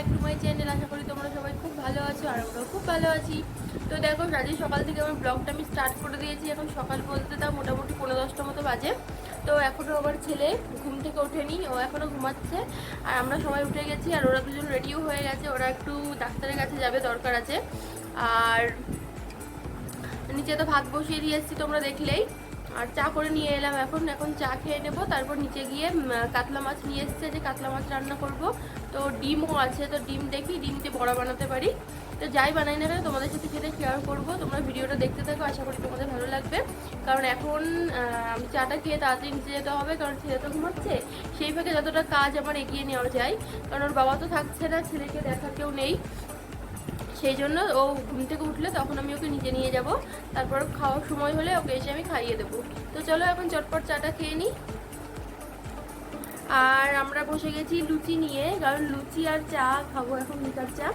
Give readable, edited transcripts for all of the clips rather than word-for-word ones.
Back to my channel. আশা করি তোমরা সবাই খুব ভালো আছো আর আমরাও খুব ভালো আছি। তো দেখো আজকে সকাল থেকে আমার ব্লগটা আমি স্টার্ট করে দিয়েছি। এখন সকাল বলতে তাও মোটামুটি 10:30 মতো বাজে। তো এখনও আমার ছেলে ঘুম থেকে ওঠেনি, ও এখনও ঘুমাচ্ছে আর আমরা সবাই উঠে গেছি। আর ওরা দুজন রেডিও হয়ে গেছে, ওরা একটু ডাক্তারের কাছে যাবে, দরকার আছে। আর নিচে তো ভাত বসিয়ে দিয়ে এসেছি তোমরা দেখলেই। আর চা করে নিয়ে এলাম, এখন চা খেয়ে নেবো। তারপর নিচে গিয়ে কাতলা মাছ নিয়ে এসছে, যে কাতলা মাছ রান্না করব। তো ডিমও আছে, তো ডিম দেখি ডিম দিয়ে বড়া বানাতে পারি। তো যাই বানাই না কেন তোমাদের সাথে সেটা শেয়ার করবো। তোমরা ভিডিওটা দেখতে থাকো, আশা করি তোমাদের ভালো লাগবে। কারণ এখন আমি চাটা খেয়ে তাড়াতাড়ি নিচে যেতে হবে, কারণ ছেলে তো ঘুমাচ্ছে। সেই ফাঁকে যতটা কাজ আমার এগিয়ে নেওয়া যায়, কারণ ওর বাবা তো থাকছে না, ছেলেকে দেখার কেউ নেই। সেই জন্য ও ঘুম থেকে উঠলে তখন আমি ওকে নিচে নিয়ে যাব। তারপর খাওয়ার সময় হলে ওকে এসে আমি খাইয়ে দেবো। তো চলো এখন চটপট চাটা খেয়ে নিই। আর আমরা বসে গেছি লুচি নিয়ে, কারণ লুচি আর চা খাবো এখন, লিকার চা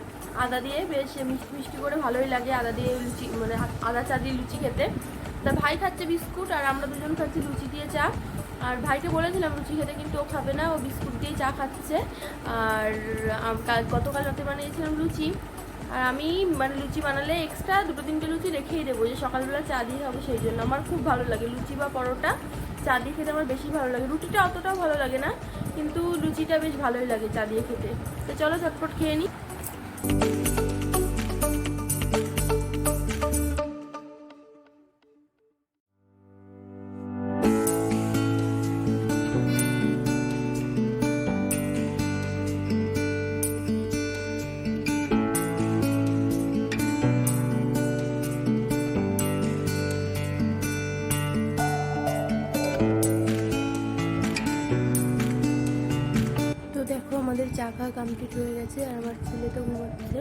আদা দিয়ে, বেশ মিষ্টি মিষ্টি করে ভালোই লাগে আদা দিয়ে লুচি, মানে আদা চা দিয়ে লুচি খেতে। তা ভাই খাচ্ছে বিস্কুট আর আমরা দুজন খাচ্ছি লুচি দিয়ে চা। আর ভাইকে বলেছিলাম লুচি খেতে, কিন্তু ও খাবে না, ও বিস্কুট দিয়ে চা খাচ্ছে। আর গতকাল রাতে বানিয়েছিলাম লুচি। আর আমি মানে লুচি বানালে এক্সট্রা 2-3টে লুচি রেখেই দেবো, যে সকালবেলা চা দিয়ে খাবো। সেই জন্য আমার খুব ভালো লাগে লুচি বা পরোটা চা দিয়ে খেতে, আমার বেশি ভালো লাগে। রুটিটা অতটাও ভালো লাগে না, কিন্তু লুচিটা বেশ ভালোই লাগে চা দিয়ে খেতে। তো চলো ঝটপট খেয়ে নিই। দেখো আমাদের চা খাওয়া কমপ্লিট হয়ে গেছে, আর আমার ছেলে তো ঘুমাচ্ছে,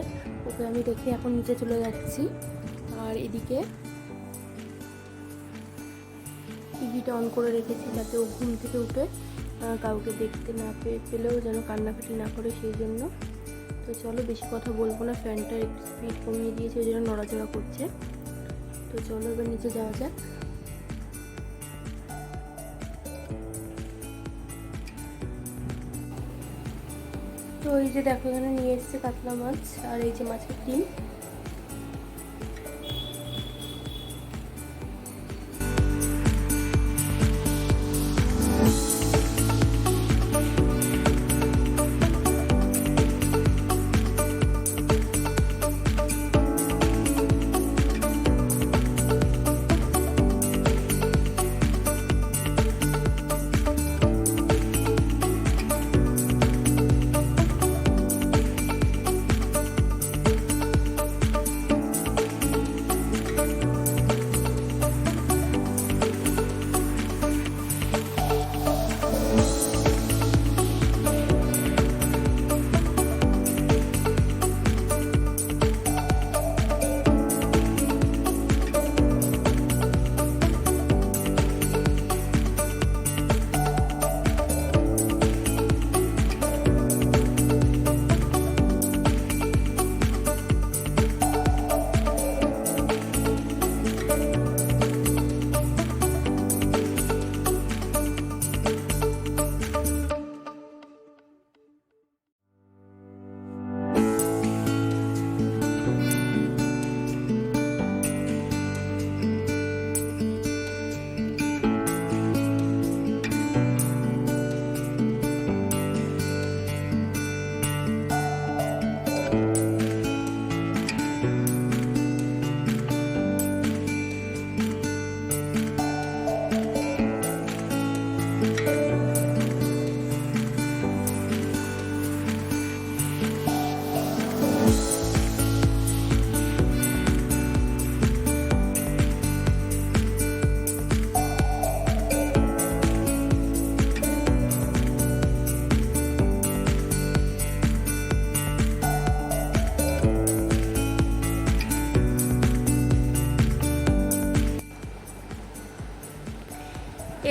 ওকে আমি রেখে এখন নিচে চলে যাচ্ছি। আর এদিকে টিভিটা অন করে রেখেছি, যাতে ও ঘুম থেকে উঠে কাউকে দেখতে না পেলেও যেন কান্নাকাটি না করে, সেই জন্য। তো চলো বেশি কথা বলবো না, ফ্যানটা একটু স্পিড কমিয়ে দিয়েছে, ওই জন্য নড়াচড়া করছে। তো চলো এবার নিচে যাওয়া যাক। তো এই যে দেখো এখানে নিয়ে এসছে কাতলা মাছ, আর এই যে মাছের ডিম।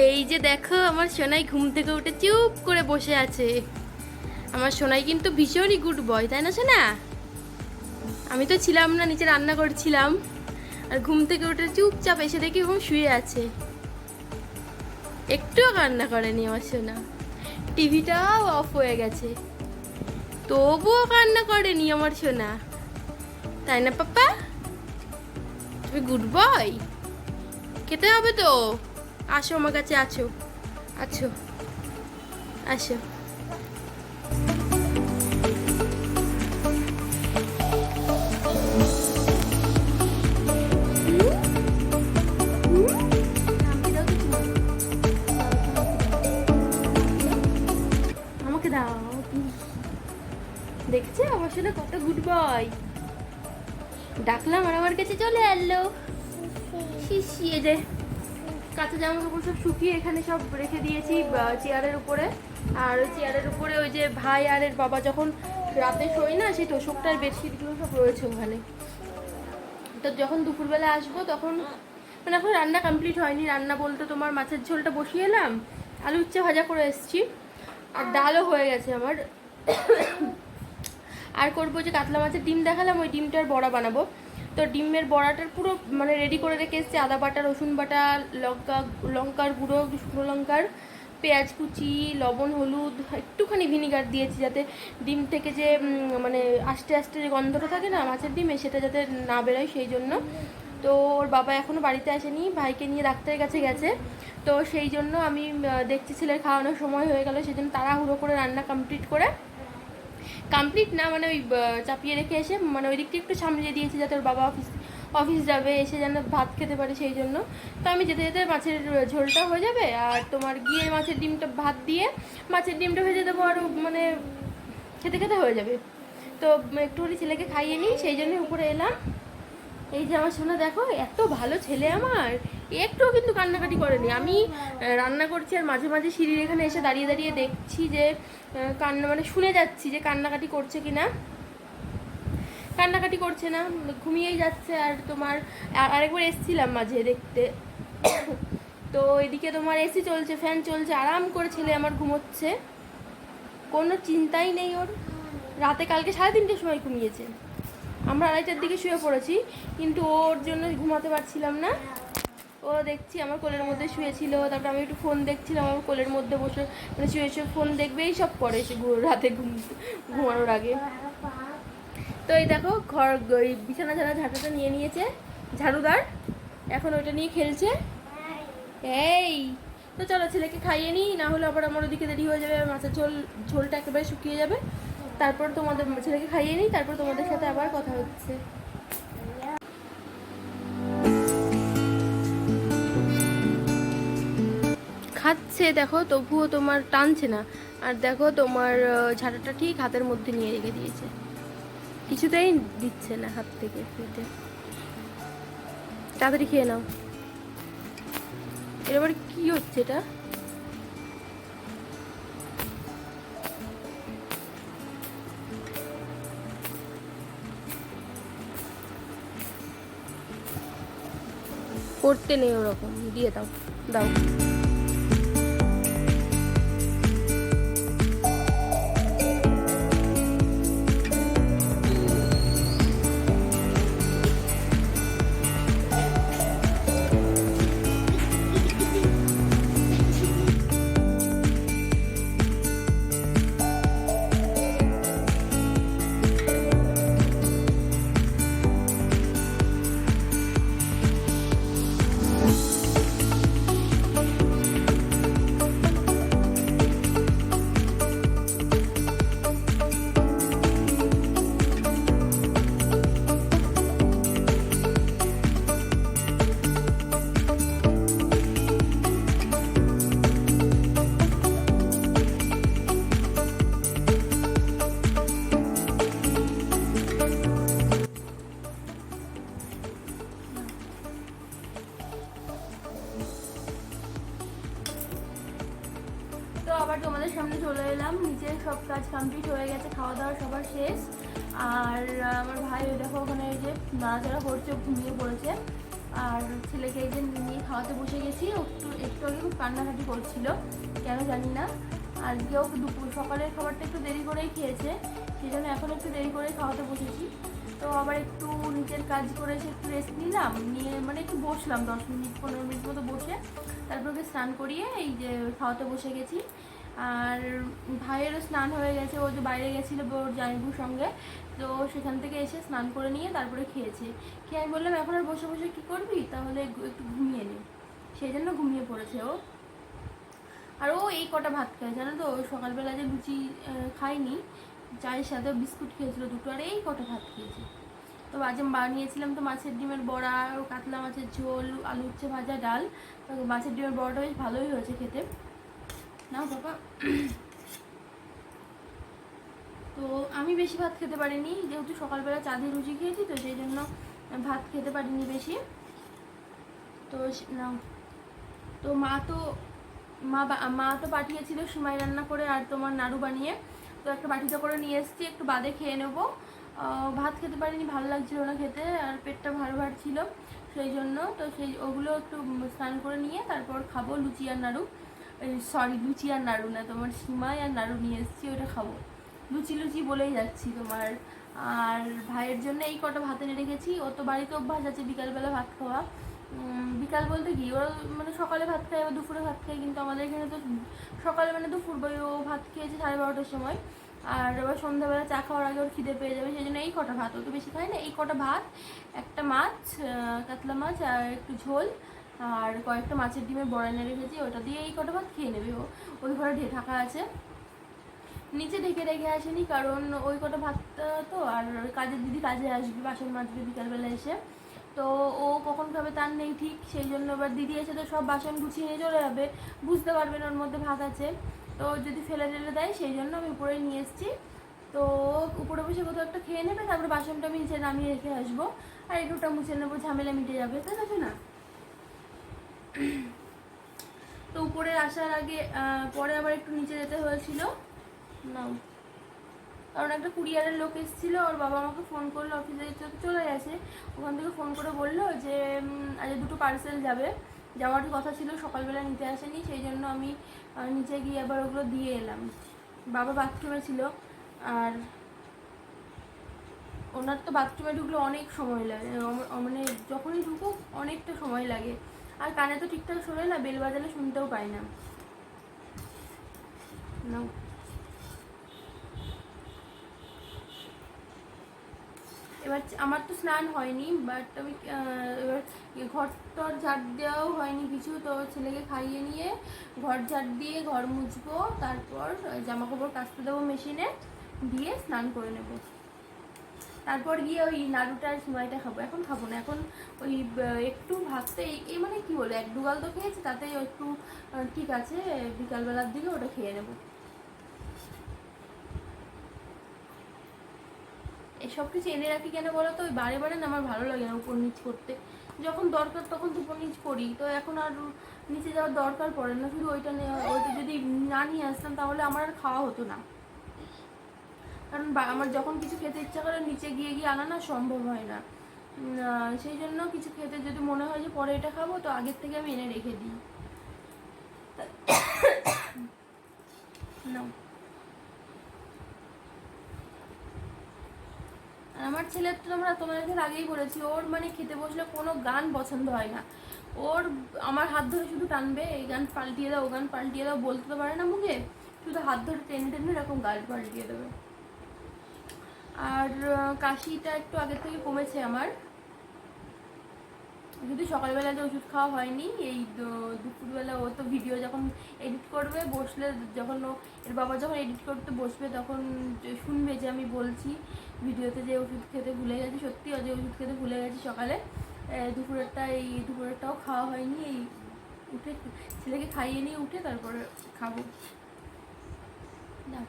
এই যে দেখো আমার সোনাই ঘুম থেকে উঠে চুপ করে বসে আছে। আমার সোনাই কিন্তু ভীষণই গুড বয়, তাই না সোনা? আমি তো ছিলাম না, নিচে রান্না করছিলাম, আর ঘুম থেকে উঠে চুপচাপ এসে দেখি ঘুম শুয়ে আছে, একটুও কান্না করেনি আমার সোনা। টিভিটাও অফ হয়ে গেছে। তবুও কান্না করেনি আমার সোনা, তাই না পাপ্পা? তুমি গুড বয়। খেতে হবে তো, আসো আমার কাছে, আছো আছো আসো। আমাকে দাও, দেখছে আমার সাথে কত গুড বয়। ডাকলাম আর আমার কাছে চলে এলো। শিশিয়ে যে কাঁচা জামা কাপড় সব শুকিয়ে এখানে সব রেখে দিয়েছি চেয়ারের উপরে। আর ওই চেয়ারের উপরে ওই যে ভাই আর এর বাবা যখন রাতে শোয় না, সেই তোষকটার বেডশিটগুলো সব রয়েছে ওখানে। তো যখন দুপুরবেলা আসবো তখন, মানে এখন রান্না কমপ্লিট হয়নি। রান্না বলতে তোমার মাছের ঝোলটা বসিয়ে এলাম, আলু উচ্ছে ভাজা করে এসেছি, আর ডালও হয়ে গেছে আমার। আর করবো যে কাতলা মাছের ডিম দেখালাম, ওই ডিমটার বড়া বানাবো। তো ডিমের বড়াটার পুরো মানে রেডি করে রেখে এসেছি, আদা বাটা, রসুন বাটা, লঙ্কার গুঁড়ো, শুকনো লঙ্কার, পেঁয়াজ কুচি, লবণ, হলুদ, একটুখানি ভিনিগার দিয়েছি যাতে ডিম থেকে যে মানে আস্তে আস্তে যে গন্ধটা থাকে না মাছের ডিমে, সেটা যাতে না বেরোয় সেই জন্য। তো ওর বাবা এখনও বাড়িতে আসেনি, ভাইকে নিয়ে ডাক্তারের কাছে গেছে। তো সেই জন্য আমি দেখছি ছেলের খাওয়ানোর সময় হয়ে গেল, সেই জন্য তাড়াহুড়ো করে রান্না কমপ্লিট না মানে ওই চাপিয়ে রেখে এসে মানে ওই দিকটা একটু সামলিয়ে দিয়েছি যাতে ওর বাবা অফিস যাবে, এসে যেন ভাত খেতে পারে সেই জন্য। তো আমি যেতে যেতে মাছের ঝোলটা হয়ে যাবে, আর তোমার গিয়ে মাছের ডিমটা ভাত দিয়ে মাছের ডিমটা ভেজে দেবো, আর মানে খেতে খেতে হয়ে যাবে। তো একটুখানি ছেলেকে খাইয়ে নিই, সেই জন্য উপরে এলাম। এই যে আমার সোনা দেখো, এত ভালো ছেলে আমার, একটুও কিন্তু কান্নাকাটি করেনি। আমি রান্না করছি আর মাঝে মাঝে সিঁড়ির এখানে এসে দাঁড়িয়ে দাঁড়িয়ে দেখছি যে কান্না, মানে শুনে যাচ্ছি যে কান্নাকাটি করছে কিনা। কান্নাকাটি করছে না, ঘুমিয়েই যাচ্ছে। আর তোমার আরেকবার এসছিলাম মাঝে দেখতে, তো এদিকে তোমার এসি চলছে, ফ্যান চলছে, আরাম করে ছেলে আমার ঘুমোচ্ছে, কোনো চিন্তাই নেই ওর। রাতে কালকে 3:30টার সময় ঘুমিয়েছে, আমরা 2:30টার দিকে শুয়ে পড়েছি, কিন্তু ওর জন্য ঘুমাতে পারছিলাম না। ও দেখছি আমার কোলের মধ্যে শুয়েছিল, তারপর আমি একটু ফোন দেখছিলাম, আমার কোলের মধ্যে বসে মানে শুয়ে শুয়ে ফোন দেখবে, এই সব করে সে রাতে ঘুমানোর আগে। তো এই দেখো ঘর ওই বিছানা ঝাঁটাটা নিয়ে নিয়েছে ঝাড়ুদার, এখন ওইটা নিয়ে খেলছে। এই তো চলো ছেলেকে খাইয়ে নিই, না হলে আবার আমার ওদিকে দেরি হয়ে যাবে, মাছের ঝোলটা একেবারে শুকিয়ে যাবে। তারপর তোমাদের ছেলেকে খাইয়ে নিই, তারপর তোমাদের সাথে আবার কথা হচ্ছে। খাচ্ছে দেখো, তবুও তোমার টানছে না। আর দেখো তোমার ঝাঁটাটা ঠিক হাতের মধ্যে নিয়ে রেখে দিয়েছে, কিছুতেই দিচ্ছে না হাত থেকে খেতে। তাড়াতাড়ি খেয়ে নাও। এবার কি হচ্ছে এটা? করতে নেই ওরকম, দিয়ে দাও দাও। তো আবার তোমাদের সামনে চলে এলাম, নিচের সব কাজ কমপ্লিট হয়ে গেছে, খাওয়া দাওয়া সবার শেষ। আর আমার ভাই ওই দেখো ওখানে এই যে নাড়াচাড়া করছে, ঘুমিয়ে পড়েছে। আর ছেলেকে এই যে নিয়ে খাওয়াতে বসে গেছি, একটু আগে খুব কান্নাকাটি করছিল, কেন জানি না। আর কেউ সকালের খাবারটা একটু দেরি করেই খেয়েছে, সেই জন্য এখন একটু দেরি করে খাওয়াতে বসেছি। তো আবার একটু নিচের কাজ করে এসে একটু রেস্ট নিলাম, নিয়ে মানে একটু বসলাম 10 মিনিট 15 মিনিট মতো বসে, তারপর ওকে স্নান করিয়ে এই যে খাওয়াতে বসে গেছি। আর ভাইয়েরও স্নান হয়ে গেছে, ও যে বাইরে গেছিলো ওর জামাইবুর সঙ্গে, তো সেখান থেকে এসে স্নান করে নিয়ে তারপরে খেয়েছে। খেয়ে আমি বললাম এখন আর বসে বসে কী করবি, তাহলে একটু ঘুমিয়ে নে, সেই জন্য ঘুমিয়ে পড়েছে ও। আর ও এই কটা ভাত খায় জানো তো, ওই সকালবেলা যে লুচি খাইনি, চায়ের সাথে বিস্কুট খেয়েছিল দুটো, আর এই কটা ভাত খেয়েছে। তো আজ বানিয়েছিলাম তো মাছের ডিমের বড়া, কাতলা মাছের ঝোল, আলু উচ্ছে ভাজা, ডাল। তো মাছের ডিমের বড়াটা বেশ ভালোই হয়েছে খেতে। নাও বাবা। তো আমি বেশি ভাত খেতে পারিনি, যেহেতু সকালবেলা চা দিয়ে লুচি খেয়েছি, তো সেই জন্য ভাত খেতে পারিনি বেশি। তো নাও। তো মা তো পাঠিয়েছিল সিমাই রান্না করে আর তোমার নাড়ু বানিয়ে, তো একটা বাটিতে করে নিয়ে এসেছি, একটু বাদে খেয়ে নেবো। ভাত খেতে পারিনি, ভালো লাগছিল না খেতে, আর পেটটা ভার ভার ছিল সেই জন্য। তো ওগুলো একটু স্নান করে নিয়ে তারপর খাবো লুচি আর নাড়ু। লুচি আর নাড়ু না, তোমার সিমাই আর নাড়ু নিয়ে এসেছি, ওটা খাবো। লুচি লুচি বলেই যাচ্ছি তোমার। আর ভাইয়ের জন্য এই কটা ভাতে রেখেছি, ও তো বাড়িতে অভ্যাস আছে বিকালবেলা ভাত খাওয়া। বিকাল বলতে কি, ওরা মানে সকালে ভাত খায় বা দুপুরে ভাত খায়, কিন্তু আমাদের এখানে তো সকালে মানে দুপুর, ও ভাত খেয়েছে 12:30টার সময়, আর এবার সন্ধ্যাবেলা চা খাওয়ার আগে ওর খিদে পেয়ে যাবে, সেই জন্য এই কটা ভাত, ও তো বেশি খায় না, এই কটা ভাত, একটা মাছ, কাতলা মাছ আর একটু ঝোল, আর কয়েকটা মাছের ডিমের বড়া এনে রেখেছি, ওটা দিয়ে এই কটা ভাত খেয়ে নেবে ও। ওই ঘরে ঢাকা আছে, নিচে ঢেকে রেখে আসেনি, কারণ ওই কটা ভাত তো, আর কাজের দিদি কাজে আসবে, বাসন মাজবে বিকালবেলা এসে, তো ও কখন খাবে তার নেই ঠিক, সেই জন্য এবার দিদি এসে তো সব বাসন গুছিয়ে নিয়ে চলে যাবে, বুঝতে পারবেন ওর মধ্যে ভাত আছে, তো যদি ফেলে টেলে দেয়, সেই জন্য আমি উপরে নিয়ে এসেছি। তো উপরে বসে কোথাও একটা খেয়ে নেবে, তারপরে বাসনটা আমি নিচে নামিয়ে রেখে আসবো, আর একটুটা মুছে নেবো, ঝামেলা মিটে যাবে, তাই আছে না। তো উপরে আসার আগে পরে আবার একটু নিচে যেতে হয়েছিল, নাও, কারণ একটা কুরিয়ারের লোক এসেছিল, ওর বাবা আমাকে ফোন করলো, অফিসে চলে গেছে, ওখান থেকে ফোন করে বললো যে আজ দুটো পার্সেল যাবে, যাওয়ার কথা ছিল, সকালবেলা নিতে আসেনি, সেই জন্য আমি নিচে গিয়ে আবার ওগুলো দিয়ে এলাম। বাবা বাথরুমে ছিল, আর ওনার তো বাথরুমে ঢুকলে অনেক সময় লাগে, মানে যখনই ঢুকুক অনেকটা সময় লাগে, আর কানে তো ঠিকঠাক শোনে না, বেল বাজালে শুনতেও পায় না। এবার আমার তো স্নান হয়নি, বাট আমি এবার ঘর টর ঝাড় দেওয়াও হয়নি কিছু, তো ছেলেকে খাইয়ে নিয়ে ঘর ঝাড় দিয়ে ঘর মুছবো, তারপর জামা কাপড় কাচতে দেবো মেশিনে, দিয়ে স্নান করে নেব, তারপর গিয়ে ওই নাড়ুটার সিমাইটা খাবো। এখন খাবো না, এখন ওই একটু ভাতটা এই মানে কি বলে 1-2 গাল তো খেয়েছি, তাতেই একটু ঠিক আছে, বিকালবেলার দিকে ওটা খেয়ে নেবো। এসব কিছু এনে রাখি কেন বলো তো, ওই বারে বারে না আমার ভালো লাগে না উপর নিচ করতে, যখন দরকার তখন উপর নিচ করি, তো এখন আর নিচে যাওয়ার দরকার পড়ে না, শুধু ওইটা ওইটা যদি না নিয়ে আসতাম তাহলে আমার আর খাওয়া হতো না, কারণ আমার যখন কিছু খেতে ইচ্ছা করে নিচে গিয়ে গিয়ে আনা না সম্ভব হয় না, সেই জন্য কিছু খেতে যদি মনে হয় যে পরে এটা খাবো, তো আগের থেকে আমি এনে রেখে দিই। না, আমার ছেলের তো তোমাদের আগেই বলেছি, ওর মানে খেতে বসলে কোনো গান পছন্দ হয় না, ওর আমার হাত ধরে শুধু টানবে, এই গান পাল্টিয়ে দাও, ও গান পাল্টিয়ে দাও, বলতে তো পারে না মুখে, শুধু হাত ধরে টেনে টেনে এরকম গান পাল্টিয়ে দেবে। আর কাশিটা একটু আগের থেকে কমেছে আমার, যদি সকালবেলা যে ওষুধ খাওয়া হয়নি, এই দুপুরবেলা ও তো ভিডিও যখন এডিট করবে বসলে, যখন এর বাবা যখন এডিট করতে বসবে, তখন শুনবে যে আমি বলছি ভিডিওতে যে ওষুধ খেতে ভুলে গেছি, সত্যি যে ওষুধ খেতে ভুলে গেছি সকালে, দুপুরেরটাও খাওয়া হয়নি, এই উঠে ছেলেকে খাইয়ে নিয়ে উঠে তারপরে খাবো না।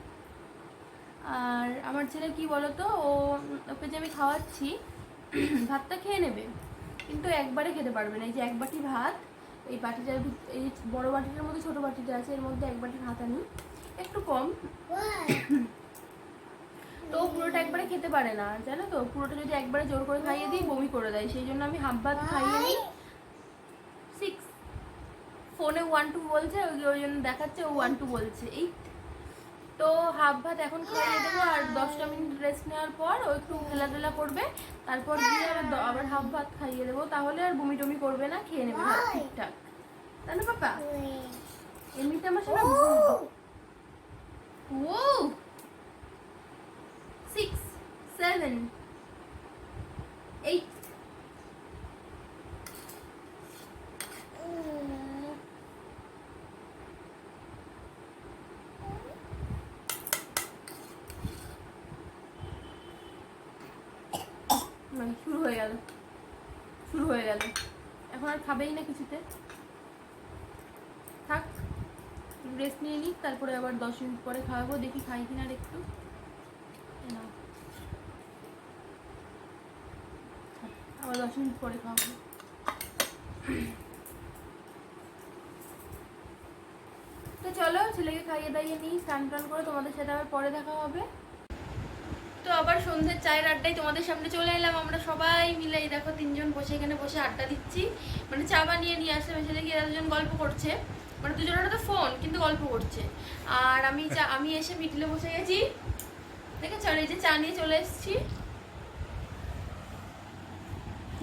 আর আমার ছেলে কি বলতো, ওকে যে আমি খাওয়াচ্ছি ভাতটা খেয়ে নেবে, কিন্তু একবারে খেতে পারবে না, এই যে 1 বাটি ভাত, এই বাটিটার এই বড় বাটিটার মধ্যে ছোট বাটিটা আছে, এর মধ্যে 1 বাটি ভাত আনি, একটু কম, তো পুরোটা একবারে খেতে পারে না জানো তো, পুরোটা যদি একবারে জোর করে খাইয়ে দিই বমি করে দেয়, সেই জন্য আমি হাফ ভাত খাইয়ে নিই। 6 ফোনে 1-2 বলছে, ওই জন্য দেখাচ্ছে ও 1-2 বলছে, এই তো হাফ ভাত এখন খাইয়ে দেবো, আর 10টা মিনিট রেস্ট নেওয়ার পর ও একটু খেলাধুলা করবে, তারপর গিয়ে আবার হাফ ভাত খাইয়ে দেবো, তাহলে আর বমি টমি করবে না, খেয়ে নেবে ভাত ঠিকঠাক, তাই না পাপা? এমনিতে আমার সাথে Whoa! 6, 7, 8. শুরু হয়ে গেল এখন আর খাবেই না কিছুতে। থাক, রেস্ট নিয়ে নিই, তারপরে আবার 10 মিনিট পরে খাওয়াবো। দেখি খাই কিনা আর একটু। আবার 10 মিনিট পরে খাওয়াবো। তো চলো ছেলেকে খাইয়ে দাইয়ে নিই, স্নান টান করে তোমাদের সাথে আবার পরে দেখা হবে। তো আবার সন্ধ্যের চায়ের আড্ডায় তোমাদের সামনে চলে এলাম। আমরা সবাই মিলে এই দেখো 3 জন বসে এখানে বসে আড্ডা দিচ্ছি। মানে চা বানিয়ে নিয়ে আসলে ছেলে কি 2জন গল্প করছে, মানে দুজনের তো ফোন কিন্তু গল্প করছে। আর আমি এসে মিটলে বসে গেছি, দেখেছো? আর এই যে চা নিয়ে চলে এসেছি।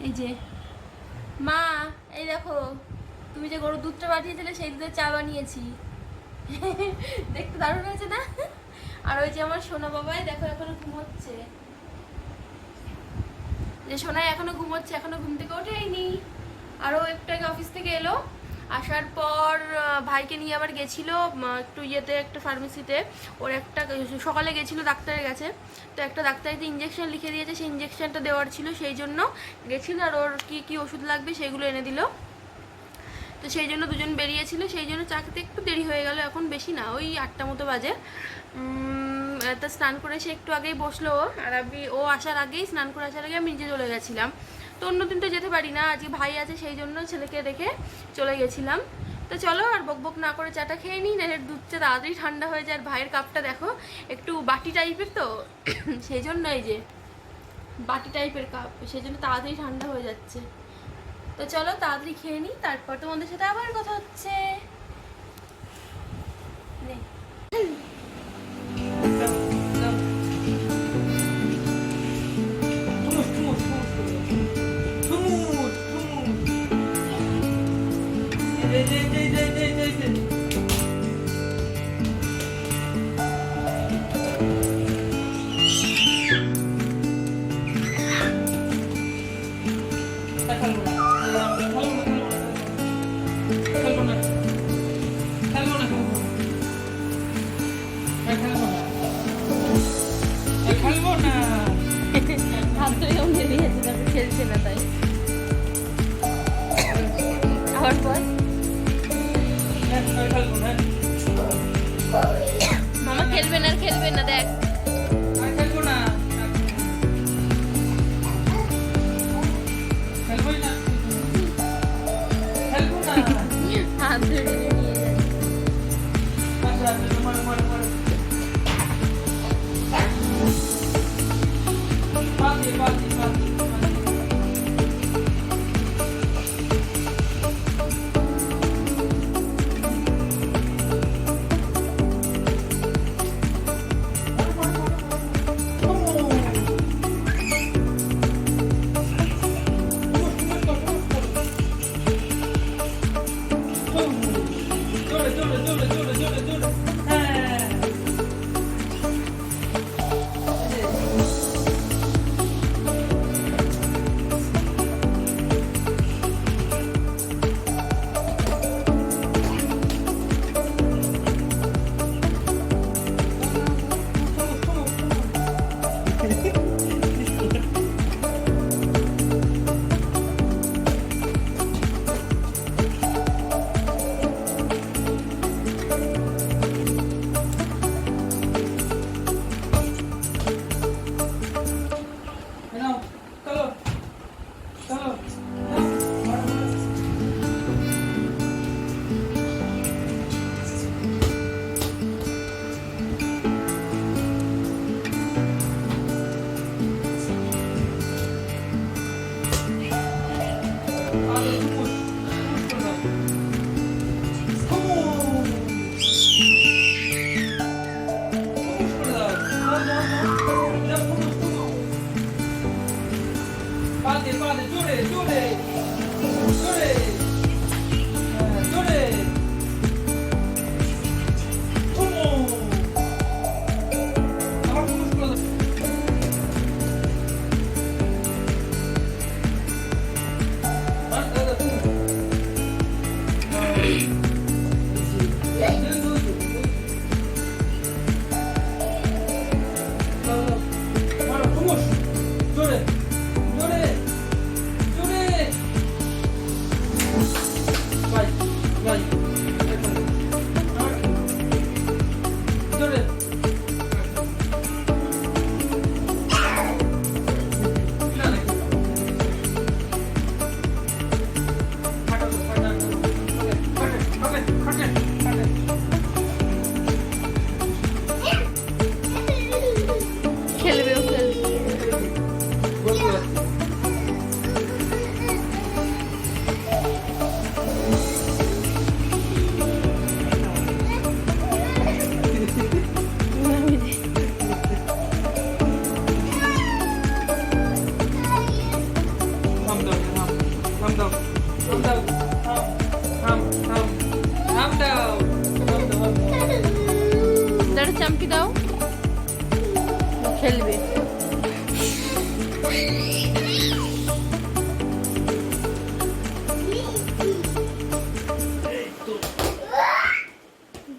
এই যে মা, এই দেখো তুমি যে গরুর দুধটা পাঠিয়েছিলে সেই দুধের চা বানিয়েছি। দেখতে দারুণ হয়েছে না? আর ওই যে আমার সোনা বাবাই দেখো এখনো ঘুমোচ্ছে, যে সোনাই এখনো ঘুমোচ্ছে, এখনো ঘুম থেকে ওঠেইনি। আরও একটু আগে অফিস থেকে এলো, আসার পর ভাইকে নিয়ে আবার গেছিলো একটু ইয়েতে, একটা ফার্মেসিতে। ওর একটা সকালে গেছিলো ডাক্তারের কাছে, তো একটা ডাক্তারিতে ইঞ্জেকশন লিখে দিয়েছে, সেই ইঞ্জেকশনটা দেওয়ার ছিল, সেই জন্য গেছিলো। আর ওর কী কী ওষুধ লাগবে সেগুলো এনে দিল। তো সেই জন্য দুজন বেরিয়েছিল, সেই জন্য চা খেতে একটু দেরি হয়ে গেল। এখন বেশি না, ওই 8টা মতো বাজে। তা স্নান করে সে একটু আগেই বসলো, আর ও আসার আগেই, স্নান করে আসার আগে আমি নিজে চলে গেছিলাম। তো অন্যদিন তো যেতে পারি না, আজকে ভাই আছে সেই জন্য ছেলেকে রেখে চলে গেছিলাম। তো চলো আর বকবক না করে চাটা খেয়ে নিই, না দুধটা তাড়াতাড়ি ঠান্ডা হয়ে যায়। আর ভাইয়ের কাপটা দেখো একটু বাটি টাইপের, তো সেই জন্য এই যে বাটি টাইপের কাপ, সেই জন্য তাড়াতাড়ি ঠান্ডা হয়ে যাচ্ছে। তো চলো তাড়াতাড়ি খেয়ে নিই, তারপর তোমাদের সাথে আবার কথা হচ্ছে। খেলছে না তাই আবার পর মামা খেলবে না, খেলবে না, দেখ খেলবো না, খেলবো না, খেলবো না, হাত ধরে নিয়ে যাচ্ছে।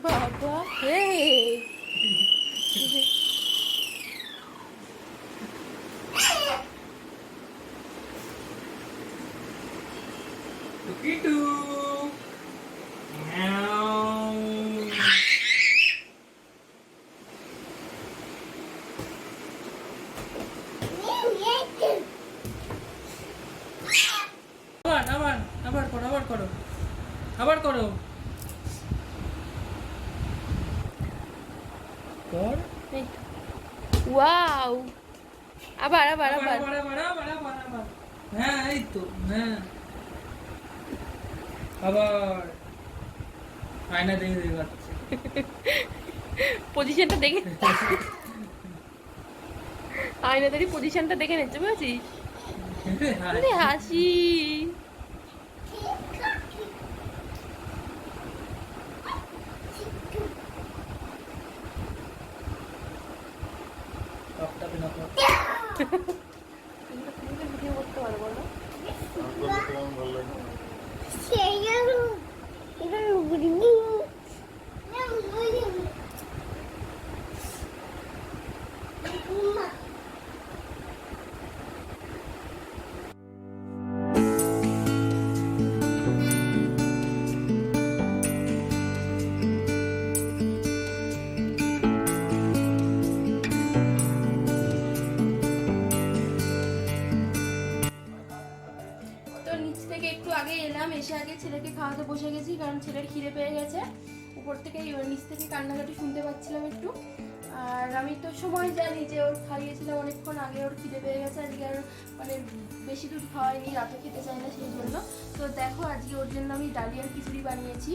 বাবা হে Gitu. আবার করো কর ওয়াও আবার আবার আবার আবার হ্যাঁ এই তো হ্যাঁ আবার আয়না দেখে দেখাচ্ছে পজিশনটা দেখে আয়নাদারি পজিশনটা দেখে নিচ্ছে বুঝছিস আরে হাসি ভিডিও করতে পারবো না একটু আগে এলাম, এসে আগে ছেলেকে খাওয়াতে বসে গেছি কারণ ছেলের খিদে পেয়ে গেছে। উপর থেকে নিচ থেকে কান্নাকাটি শুনতে পাচ্ছিলাম একটু। আর আমি তো সময় জানি যে ওর খাইয়েছিলাম অনেকক্ষণ আগে, ওর খিদে পেয়ে গেছে। আজকে আর মানে বেশি দুধ খাওয়াইনি, রাতে খেতে চাই না সেই জন্য। তো দেখো আজকে ওর জন্য আমি ডালিয়ার খিচুড়ি বানিয়েছি,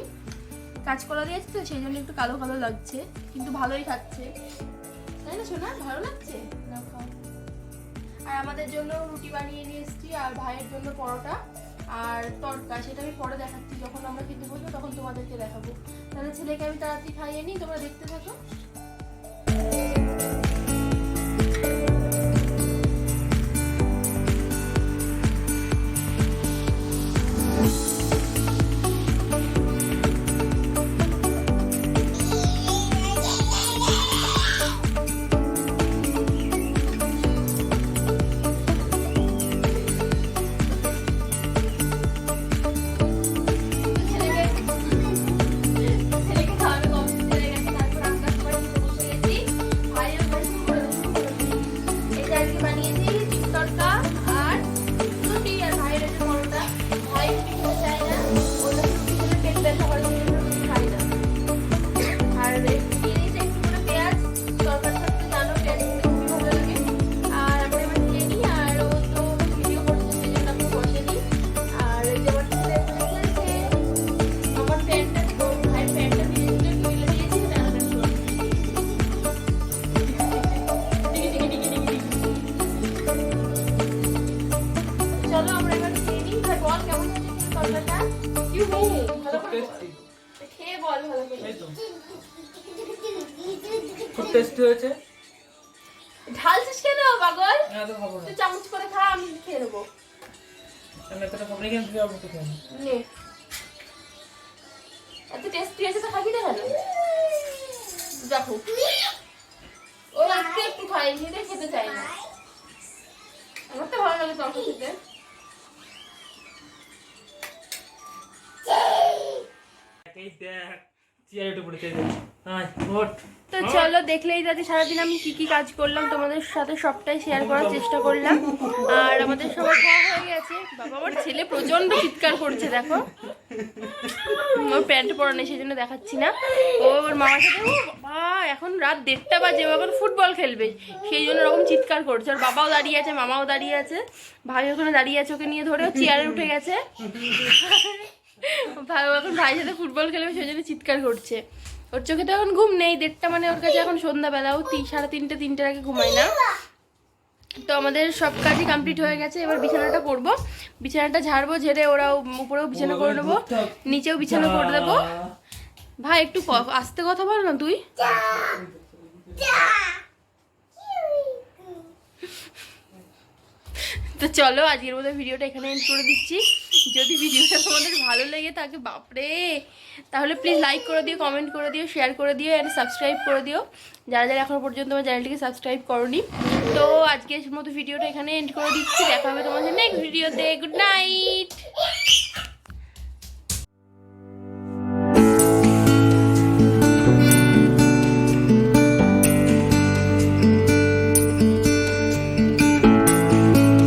কাঁচকলা দিয়েছি তো সেই জন্য একটু কালো কালো লাগছে, কিন্তু ভালোই খাচ্ছে, তাই না শোনা? ভালো লাগছে না খাও। আর আমাদের জন্য রুটি বানিয়ে নিয়ে এসেছি, আর ভাইয়ের জন্য পরোটা আর তড়কা, সেটা আমি পরে দেখাচ্ছি, যখন আমরা খেতে বসবো তখন তোমাদেরকে দেখাবো। তাহলে ছেলেকে আমি তাড়াতাড়ি খাইয়ে নিই, তোমরা দেখতে থাকো। খুব টেস্টি হয়েছে। ঢালছিস কেন পাগল? তুই চামচ করে খা, আমি খেয়ে নেবো। এত টেস্টি হয়েছে তো খাবি না কেন? দেখো ও একটু একটু খাই, নিজে খেতে চাই না। আমার তো ভালো লাগে তরকারি খেতে। তো চলো দেখলেই যাতে সারাদিন আমি কি কি কাজ করলাম তোমাদের সাথে সবটাই শেয়ার করার চেষ্টা করলাম। আর আমাদের সবার খাওয়া হয়ে গেছে। বাবা আমার ছেলে প্রচন্ড চিৎকার করছে, দেখো ওর প্যান্ট পরা নেই সেই জন্য দেখাচ্ছি না। ও ওর মামার সাথে, ও বাবা এখন রাত 1:30 বাজে, ও এখন ফুটবল খেলবে সেই জন্য ওরকম চিৎকার করছে। ওর বাবাও দাঁড়িয়ে আছে, মামাও দাঁড়িয়ে আছে, ভাই ওখানে দাঁড়িয়ে আছে, ওকে নিয়ে ধরে চেয়ারে উঠে গেছে। ভাই এখন ভাইয়ের সাথে ফুটবল খেলবে সেই জন্য চিৎকার করছে। ওর চোখে তো এখন ঘুম নেই, 1:30 মানে ওর কাছে এখন সন্ধ্যাবেলাও 3:30 3টের আগে ঘুমায় না। তো আমাদের সব কাজই কমপ্লিট হয়ে গেছে, এবার বিছানাটা করবো, বিছানাটা ঝাড়বো, ঝেড়ে ওরাও উপরেও বিছানা করে নেবো, নিচেও বিছানা করে দেবো। ভাই একটু আস্তে কথা বল না তুই। তো চলো আজকের মতো ভিডিওটা এখানে এন্ড করে দিচ্ছি। যদি ভিডিওটা তোমাদের ভালো লেগে থাকে বাপরে, তাহলে প্লিজ লাইক করে দিও, কমেন্ট করে দিও, শেয়ার করে দিও অ্যান্ড সাবস্ক্রাইব করে দিও যারা যারা এখনো পর্যন্ত আমার চ্যানেলটিকে সাবস্ক্রাইব করনি। তো আজকের মতো ভিডিওটা এখানে এন্ড করে দিচ্ছি। দেখা হবে তোমাদের নেক্সট ভিডিওতে। Good night.